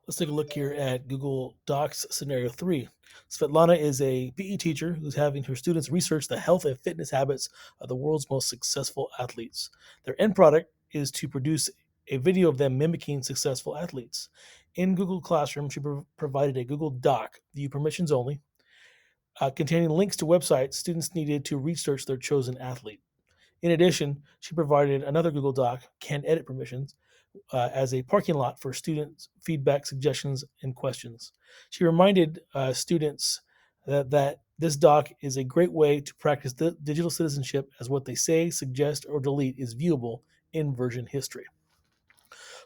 Let's take a look here at Google Docs scenario 3. Svetlana is a PE teacher who's having her students research the health and fitness habits of the world's most successful athletes. Their end product is to produce a video of them mimicking successful athletes. In Google Classroom, she provided a Google Doc, view permissions only, containing links to websites students needed to research their chosen athlete. In addition, she provided another Google Doc, can edit permissions, as a parking lot for students' feedback, suggestions, and questions. She reminded students that this doc is a great way to practice digital citizenship, as what they say, suggest, or delete is viewable in version history.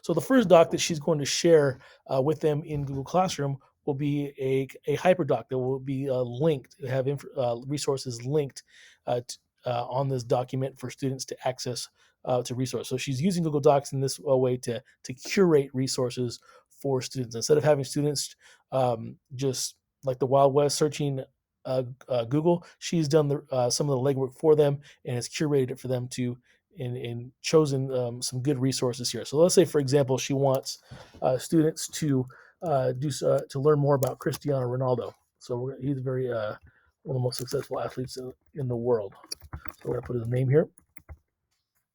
So the first doc that she's going to share with them in Google Classroom will be a Hyperdoc that will be linked, have resources linked on this document for students to access to resource. So she's using Google Docs in this way to curate resources for students. Instead of having students just like the Wild West searching Google, she's done some of the legwork for them and has curated it for them to and chosen some good resources here. So let's say, for example, she wants students to to learn more about Cristiano Ronaldo. So he's very one of the most successful athletes in the world. So we're gonna put his name here,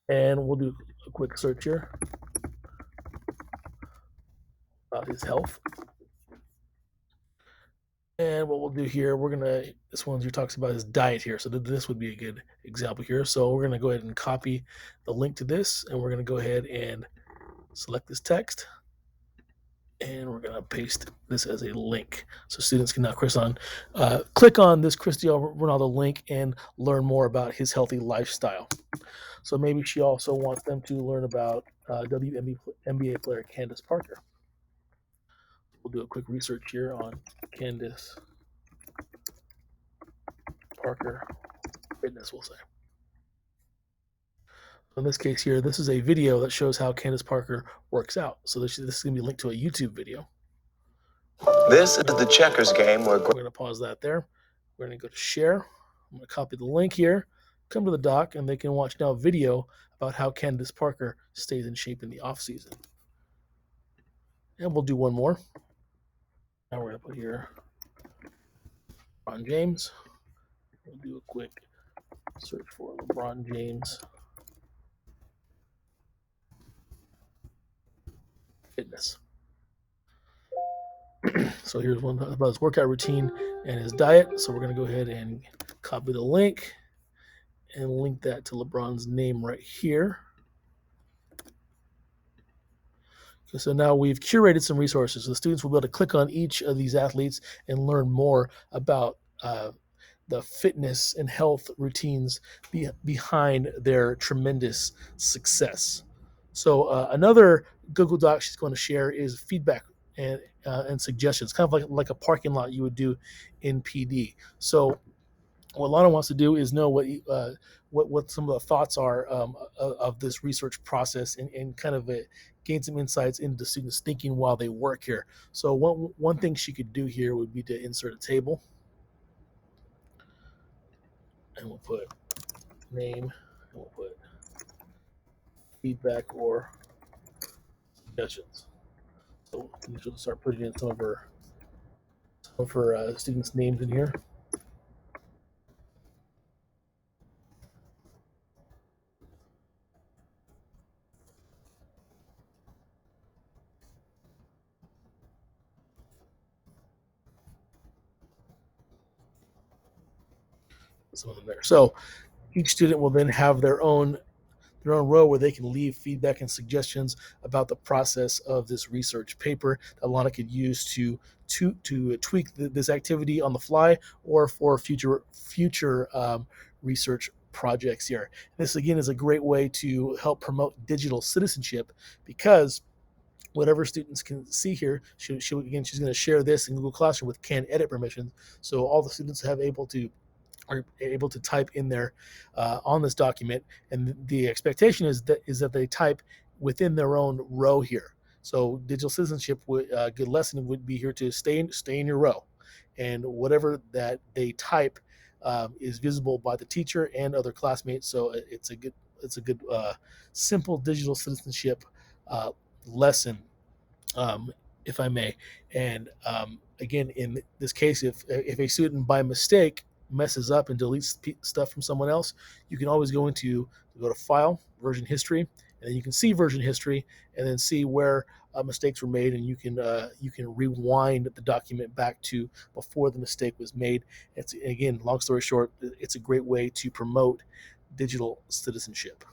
and we'll do a quick search here about his health. And what we'll do here, this one here talks about his diet here. So this would be a good example here. So we're gonna go ahead and copy the link to this, and we're gonna go ahead and select this text, and we're gonna paste this as a link. So students can now click on this Cristiano Ronaldo link and learn more about his healthy lifestyle. So maybe she also wants them to learn about WNBA player Candace Parker. We'll do a quick research here on Candace Parker fitness, we'll say. In this case here, this is a video that shows how Candace Parker works out. So this is going to be linked to a YouTube video. This is the checkers game where we're going to pause that there. We're going to go to share. I'm going to copy the link here, come to the doc, and they can watch now a video about how Candace Parker stays in shape in the off season. And we'll do one more. Now we're going to put here LeBron James. We'll do a quick search for LeBron James fitness. So here's one about his workout routine and his diet. So we're going to go ahead and copy the link and link that to LeBron's name right here. Okay, so now we've curated some resources. So the students will be able to click on each of these athletes and learn more about the fitness and health routines behind their tremendous success. So another Google Doc she's going to share is feedback and suggestions, kind of like a parking lot you would do in PD. So what Lana wants to do is know what some of the thoughts are of this research process and kind of gain some insights into the students' thinking while they work here. So one thing she could do here would be to insert a table. And we'll put name, and we'll put feedback or suggestions. So she'll start putting in some of her students' names in here. Some of them there. So each student will then have their own row where they can leave feedback and suggestions about the process of this research paper that Lana could use to tweak this activity on the fly or for future research projects here. This again is a great way to help promote digital citizenship, because whatever students can see here, she's going to share this in Google Classroom with can edit permissions, so all the students are able to type in there on this document, and the expectation is that they type within their own row here. So digital citizenship, good lesson would be here to stay in your row, and whatever that they type is visible by the teacher and other classmates. So it's a good simple digital citizenship lesson if I may. And again, in this case, if a student by mistake messes up and deletes stuff from someone else, you can always go to File, Version History, and then you can see version history, and then see where mistakes were made, and you can rewind the document back to before the mistake was made. It's again, long story short, it's a great way to promote digital citizenship.